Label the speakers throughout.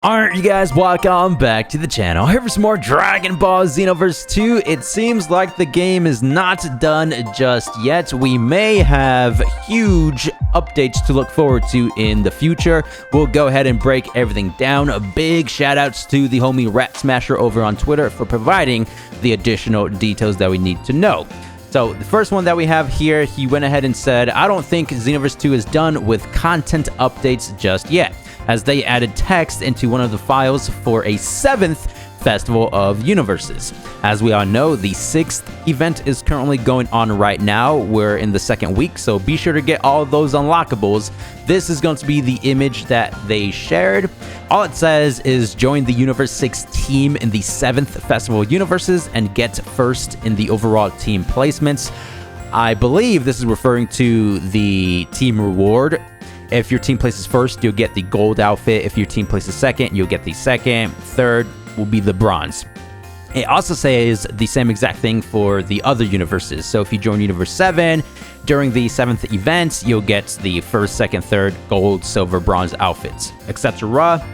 Speaker 1: Alright, you guys, welcome back to the channel. Here for some more Dragon Ball Xenoverse 2. It seems like the game is not done just yet. We may have huge updates to look forward to in the future. We'll go ahead and break everything down. A big shout outs to the homie Rat Smasher over on Twitter for providing the additional details that we need to know. So the first one that we have here, he went ahead and said, I don't think Xenoverse 2 is done with content updates just yet, as they added text into one of the files for a 7th Festival of Universes. As we all know, the 6th event is currently going on right now. We're in the 2nd week, so be sure to get all of those unlockables. This is going to be the image that they shared. All it says is join the Universe 6 team in the 7th Festival of Universes and get first in the overall team placements. I believe this is referring to the team reward. If your team places first, you'll get the gold outfit. If your team places second, you'll get the second. Third will be the bronze. It also says the same exact thing for the other universes. So if you join Universe 7 during the 7th event, you'll get the first, second, third, gold, silver, bronze outfits, etc.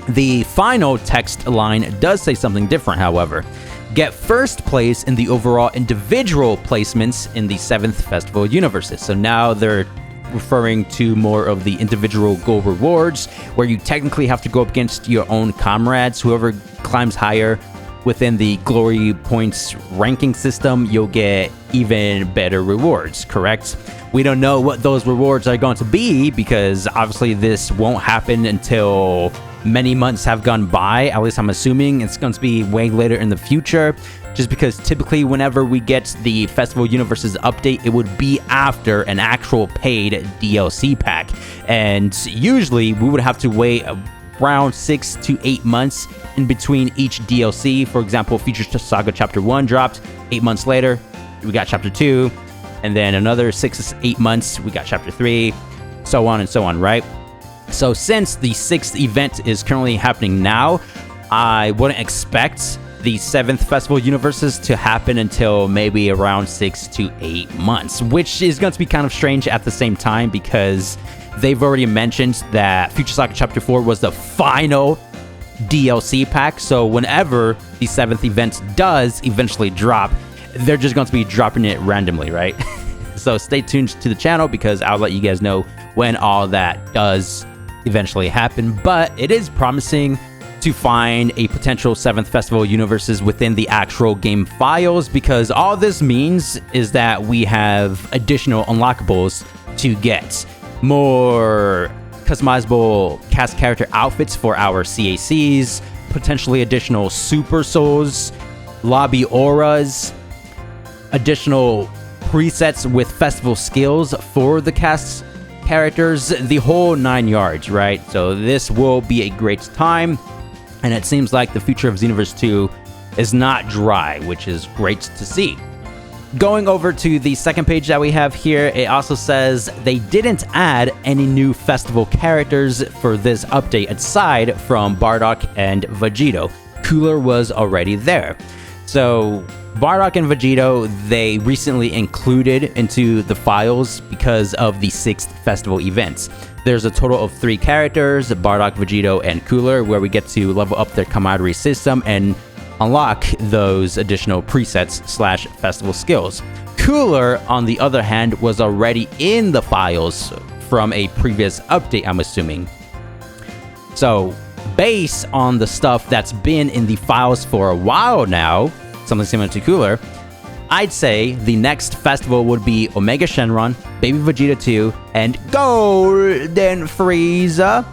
Speaker 1: The final text line does say something different, however. Get first place in the overall individual placements in the 7th Festival of Universes. So now they're referring to more of the individual goal rewards, where you technically have to go up against your own comrades. Whoever climbs higher within the glory points ranking system, you'll get even better rewards, correct? We don't know what those rewards are going to be, because obviously this won't happen until many months have gone by. At least I'm assuming it's going to be way later in the future, just because typically whenever we get the Festival Universes update, it would be after an actual paid DLC pack. And usually we would have to wait around 6 to 8 months in between each DLC. For example, Future Saga Chapter 1 dropped. 8 months later, we got Chapter 2. And then another 6 to 8 months, we got Chapter 3. So on and so on, right? So since the 6th event is currently happening now, I wouldn't expect the 7th Festival Universes to happen until maybe around 6 to 8 months, which is going to be kind of strange at the same time, because they've already mentioned that Future Saga Chapter 4 was the final DLC pack. So whenever the 7th event does eventually drop, they're just going to be dropping it randomly, right? So stay tuned to the channel, because I'll let you guys know when all that does eventually happen. But it is promising to find a potential 7th Festival Universes within the actual game files, because all this means is that we have additional unlockables to get. More customizable cast character outfits for our CACs, potentially additional super souls, lobby auras, additional presets with festival skills for the cast characters, the whole 9 yards, right? So this will be a great time. And it seems like the future of Xenoverse 2 is not dry, which is great to see. Going over to the second page that we have here, it also says they didn't add any new festival characters for this update aside from Bardock and Vegito. Cooler was already there. So Bardock and Vegito, they recently included into the files because of the 6th festival events. There's a total of 3 characters, Bardock, Vegito, and Cooler, where we get to level up their camaraderie system and unlock those additional presets / festival skills. Cooler, on the other hand, was already in the files from a previous update, I'm assuming. So, based on the stuff that's been in the files for a while now, something similar to Cooler, I'd say the next festival would be Omega Shenron, Baby Vegeta 2, and Golden Frieza.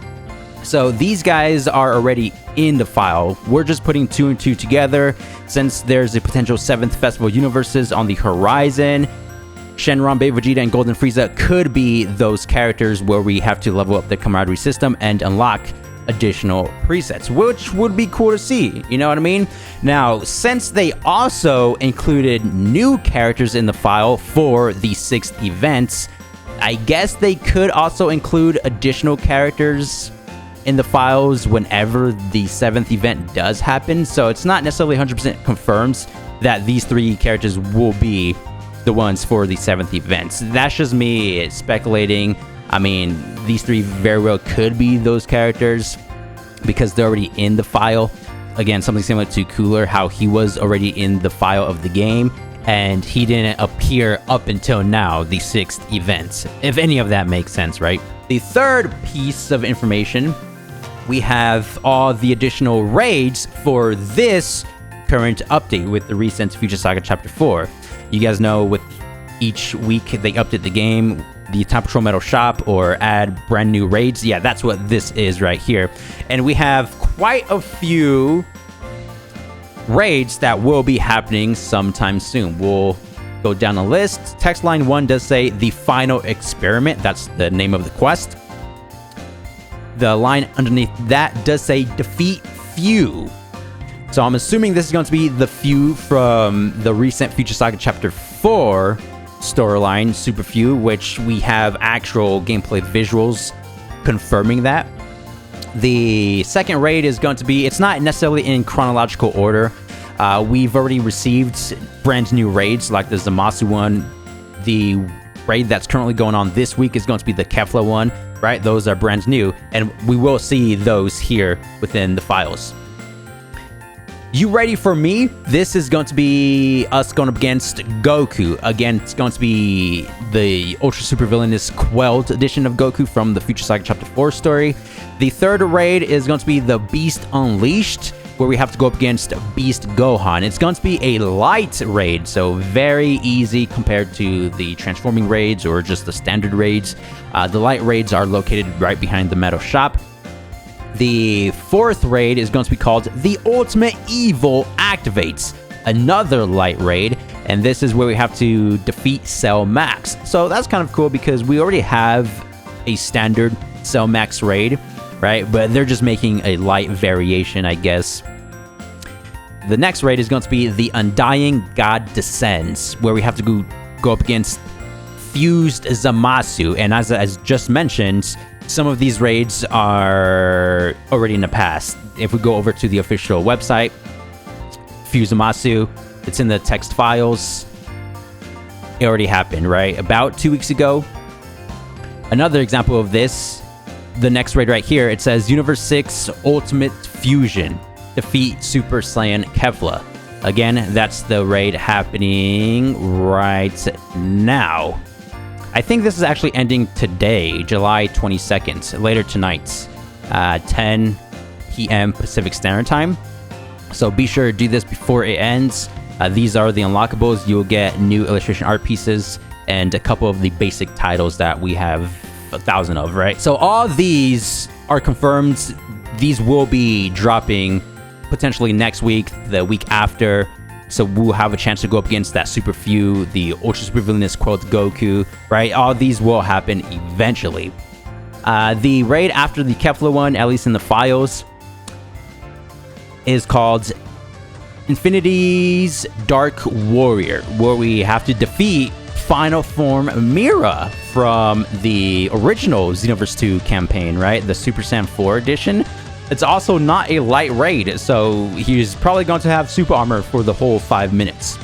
Speaker 1: So these guys are already in the file. We're just putting 2 and 2 together, since there's a potential 7th Festival Universes on the horizon. Shenron, Baby Vegeta, and Golden Frieza could be those characters where we have to level up the camaraderie system and unlock additional presets, which would be cool to see, you know what I mean? Now, since they also included new characters in the file for the 6th events, I guess they could also include additional characters in the files whenever the 7th event does happen. So it's not necessarily 100% confirmed that these 3 characters will be the ones for the 7th events. That's just me speculating. I mean, these 3 very well could be those characters. because they're already in the file. Again, something similar to Cooler, how he was already in the file of the game, and he didn't appear up until now, the 6th event, if any of that makes sense, right? The third piece of information, we have all the additional raids for this current update with the recent Future Saga Chapter 4. You guys know with each week they update the game, the Time Patrol Metal Shop, or add brand new raids. Yeah, that's what this is right here. And we have quite a few raids that will be happening sometime soon. We'll go down the list. Text line 1 does say The Final Experiment. That's the name of the quest. The line underneath that does say Defeat Few. So I'm assuming this is going to be the Few from the recent Future Saga Chapter 4 storyline, Super Few, which we have actual gameplay visuals confirming that. The second raid is going to be, it's not necessarily in chronological order. We've already received brand new raids like the Zamasu one. The raid that's currently going on this week is going to be the Kefla one, right? Those are brand new, and we will see those here within the files. You ready for me? This is going to be us going up against Goku. Again, it's going to be the Ultra Super Villainous Quelled edition of Goku from the Future Saga Chapter 4 story. The third raid is going to be the Beast Unleashed, where we have to go up against Beast Gohan. It's going to be a light raid, so very easy compared to the transforming raids or just the standard raids. The light raids are located right behind the metal shop. The fourth raid is going to be called The Ultimate Evil Activates, another light raid, and this is where we have to defeat Cell Max. So that's kind of cool because we already have a standard Cell Max raid, right? But they're just making a light variation, I guess. The next raid is going to be The Undying God Descends, where we have to go up against Fused Zamasu, and as just mentioned, some of these raids are already in the past. If we go over to the official website, Fused Zamasu, it's in the text files. It already happened, right? About 2 weeks ago. Another example of this, the next raid right here, it says Universe 6 Ultimate Fusion. Defeat Super Saiyan Kefla. Again, that's the raid happening right now. I think this is actually ending today, July 22nd, later tonight, 10 p.m. Pacific Standard Time. So be sure to do this before it ends. These are the unlockables. You'll get new illustration art pieces and a couple of the basic titles that we have 1,000 of, right? So all these are confirmed. These will be dropping potentially next week, the week after. So we'll have a chance to go up against that Super Few, the Ultra Super Villainous Quelled Goku, right? All these will happen eventually. The raid after the Kefla one, at least in the files, is called Infinity's Dark Warrior, where we have to defeat Final Form Mira from the original Xenoverse 2 campaign, right? The Super Saiyan 4 edition. It's also not a light raid, so he's probably going to have super armor for the whole 5 minutes.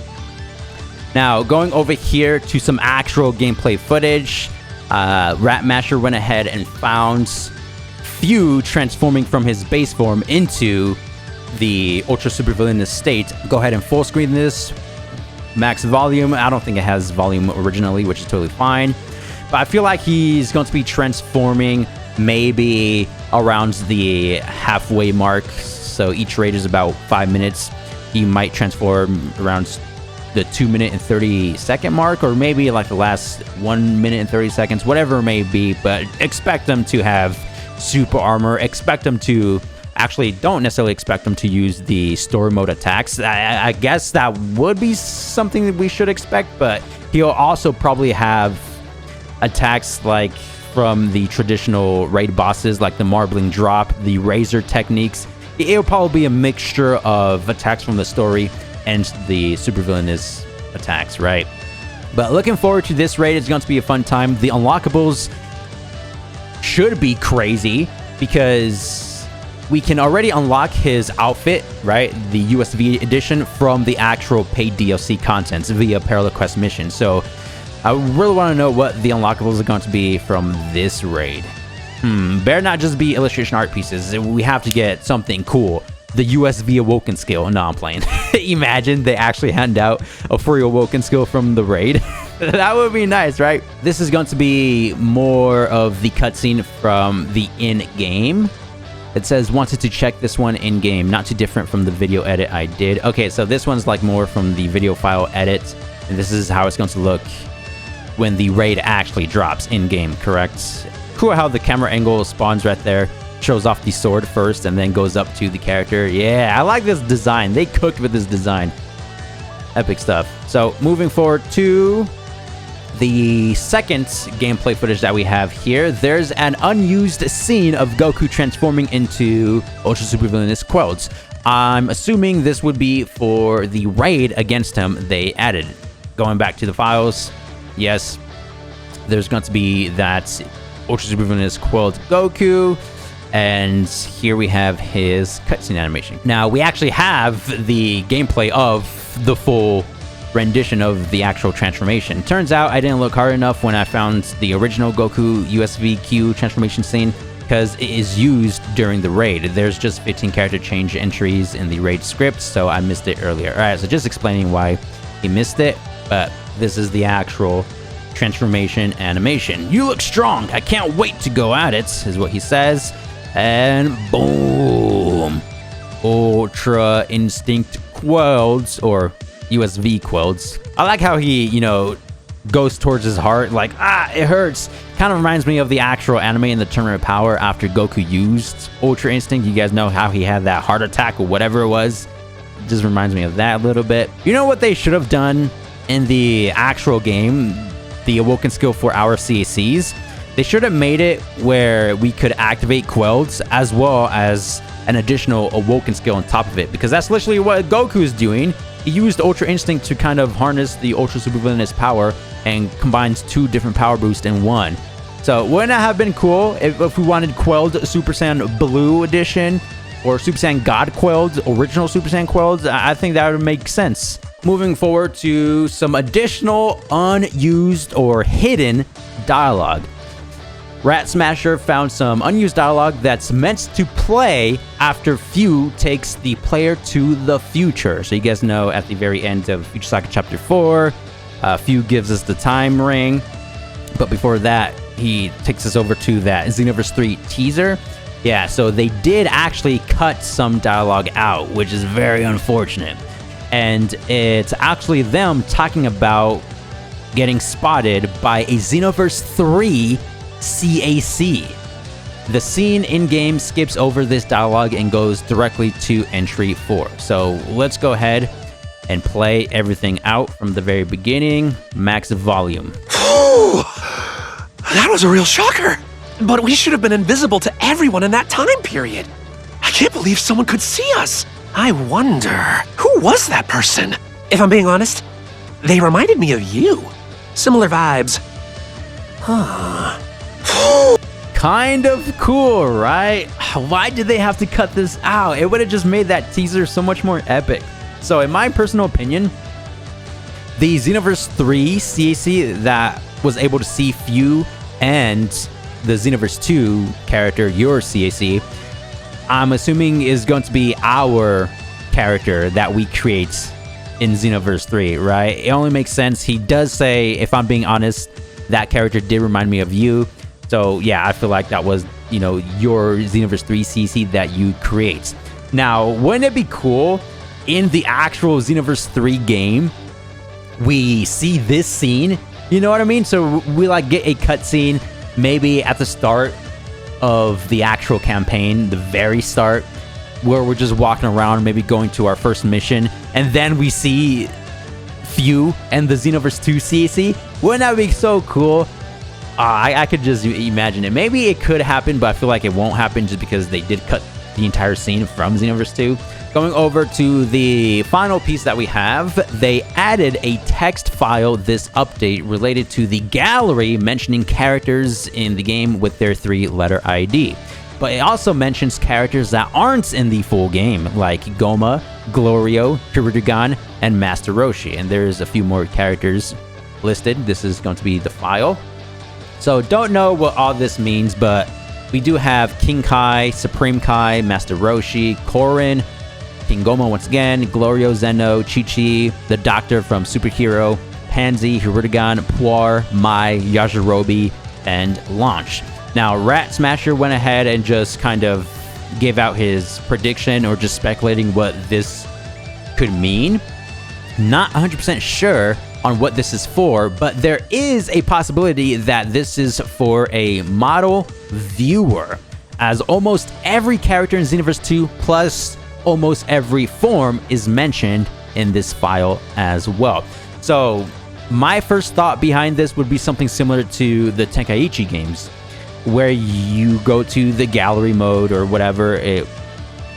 Speaker 1: Now, going over here to some actual gameplay footage, Ratmasher went ahead and found Few transforming from his base form into the Ultra Super Villainous state. Go ahead and full screen this. Max volume. I don't think it has volume originally, which is totally fine. But I feel like he's going to be transforming maybe around the halfway mark. So each raid is about 5 minutes. He might transform around the 2 minute and 30 second mark, or maybe like the last 1 minute and 30 seconds, whatever it may be. But expect them to have super armor. Expect them to actually, don't necessarily expect them to use the story mode attacks. I guess that would be something that we should expect, but he'll also probably have attacks like from the traditional raid bosses, like the Marbling Drop, the Razor techniques. It'll probably be a mixture of attacks from the story and the super villainous attacks, right? But looking forward to this raid. It's going to be a fun time. The unlockables should be crazy because we can already unlock his outfit, right? The USV edition from the actual paid DLC contents via Parallel Quest mission. So I really want to know what the unlockables are going to be from this raid. better not just be illustration art pieces. We have to get something cool. The USV Awoken skill. No, I'm playing. Imagine they actually hand out a free Awoken skill from the raid. That would be nice, right? This is going to be more of the cutscene from the in-game. It says, wanted to check this one in-game. Not too different from the video edit I did. Okay, so this one's like more from the video file edit. And this is how it's going to look when the raid actually drops in-game, correct? Cool how the camera angle spawns right there. Shows off the sword first and then goes up to the character. Yeah, I like this design. They cooked with this design. Epic stuff. So moving forward to the second gameplay footage that we have here, there's an unused scene of Goku transforming into Ultra Super Villainous Quelds. I'm assuming this would be for the raid against him they added. Going back to the files, yes, there's going to be that Ultra Super Villainous Quelled Goku. And here we have his cutscene animation. Now, we actually have the gameplay of the full rendition of the actual transformation. Turns out I didn't look hard enough when I found the original Goku USVQ transformation scene because it is used during the raid. There's just 15 character change entries in the raid script, so I missed it earlier. All right, so just explaining why he missed it, but this is the actual transformation animation. You look strong. I can't wait to go at it, is what he says. And boom, Ultra Instinct Quelds, or USV Quelds. I like how he, you know, goes towards his heart, like, it hurts. Kind of reminds me of the actual anime in the Tournament of Power after Goku used Ultra Instinct. You guys know how he had that heart attack or whatever it was. It just reminds me of that a little bit. You know what they should have done in the actual game? The Awoken skill for our CACs? They should have made it where we could activate Quelds as well as an additional Awoken skill on top of it, because that's literally what Goku is doing. He used Ultra Instinct to kind of harness the Ultra Super Villainous power and combines two different power boosts in one. So wouldn't that have been cool if we wanted Quelled Super Saiyan Blue Edition or Super Saiyan God Quelled, original Super Saiyan Quelled? I think that would make sense. Moving forward to some additional unused or hidden dialogue. Rat Smasher found some unused dialogue that's meant to play after Fu takes the player to the future. So you guys know at the very end of Future Saga Chapter 4, Fu gives us the time ring. But before that, he takes us over to that Xenoverse 3 teaser. Yeah, so they did actually cut some dialogue out, which is very unfortunate. And it's actually them talking about getting spotted by a Xenoverse 3 CAC. The scene in-game skips over this dialogue and goes directly to entry 4. So let's go ahead and play everything out from the very beginning. Max volume.
Speaker 2: That was a real shocker. But we should have been invisible to everyone in that time period. I can't believe someone could see us. I wonder, who was that person? If I'm being honest, they reminded me of you. Similar vibes. Huh.
Speaker 1: Kind of cool, right? Why did they have to cut this out? It would have just made that teaser so much more epic. So in my personal opinion, the Xenoverse 3 CAC that was able to see Fu and the Xenoverse 2 character, your CAC, I'm assuming is going to be our character that we create in Xenoverse 3, right? It only makes sense. He does say, if I'm being honest, that character did remind me of you. So yeah, I feel like that was, you know, your Xenoverse 3 CC that you create. Now, wouldn't it be cool in the actual Xenoverse 3 game, we see this scene? You know what I mean? So we like get a cutscene maybe at the start of the actual campaign, the very start, where we're just walking around, maybe going to our first mission, and then we see Fu and the Xenoverse 2 CAC. Wouldn't that be so cool? I could just imagine it. Maybe it could happen, but I feel like it won't happen just because they did cut the entire scene from Xenoverse 2. Going over to the final piece that we have, they added a text file this update related to the gallery mentioning characters in the game with their 3-letter ID. But it also mentions characters that aren't in the full game, like Goma, Glorio, Hirudegan, and Master Roshi. And there's a few more characters listed. This is going to be the file. So don't know what all this means, but We do have King Kai, Supreme Kai, Master Roshi, Korin, King Goma once again, Glorio, Zeno, Chi-Chi, the Doctor from Superhero, Pansy, Hirudegan, Puar, Mai, Yajirobe, and Launch. Now, Rat Smasher went ahead and just kind of gave out his prediction or just speculating what this could mean. Not 100% sure on what this is for, but there is a possibility that this is for a model viewer, as almost every character in Xenoverse 2 plus almost every form is mentioned in this file as well. So my first thought behind this would be something similar to the Tenkaichi games, where you go to the gallery mode or whatever it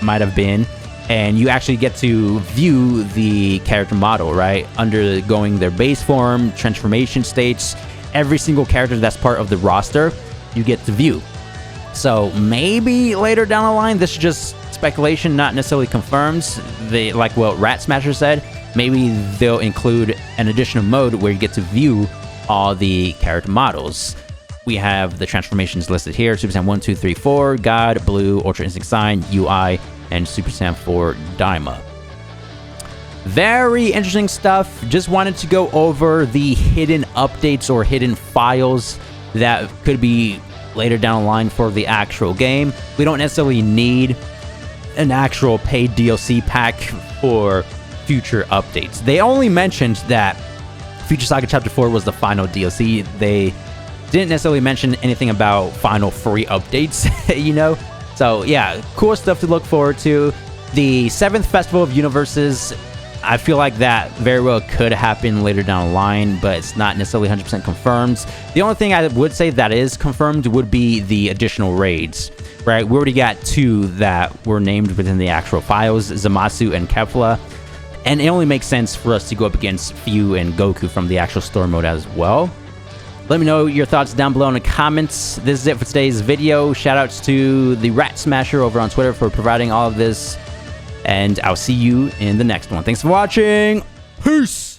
Speaker 1: might have been, and you actually get to view the character model, right? Undergoing their base form, transformation states, every single character that's part of the roster, you get to view. So maybe later down the line, this is just speculation, not necessarily confirmed. Like what Rat Smasher said, maybe they'll include an additional mode where you get to view all the character models. We have the transformations listed here: Super Saiyan 1, 2, 3, 4, God, Blue, Ultra Instinct Sign, UI, and Super Saiyan 4 Daima. Very interesting stuff. Just wanted to go over the hidden updates or hidden files that could be later down the line for the actual game. We don't necessarily need an actual paid DLC pack for future updates. They only mentioned that Future Saga Chapter 4 was the final DLC. They didn't necessarily mention anything about final free updates, you know? So yeah, cool stuff to look forward to. The 7th Festival of Universes, I feel like that very well could happen later down the line, but it's not necessarily 100% confirmed. The only thing I would say that is confirmed would be the additional raids, right? We already got 2 that were named within the actual files, Zamasu and Kefla, and it only makes sense for us to go up against Fu and Goku from the actual story mode as well. Let me know your thoughts down below in the comments. This is it for today's video. Shoutouts to the Rat Smasher over on Twitter for providing all of this. And I'll see you in the next one. Thanks for watching. Peace!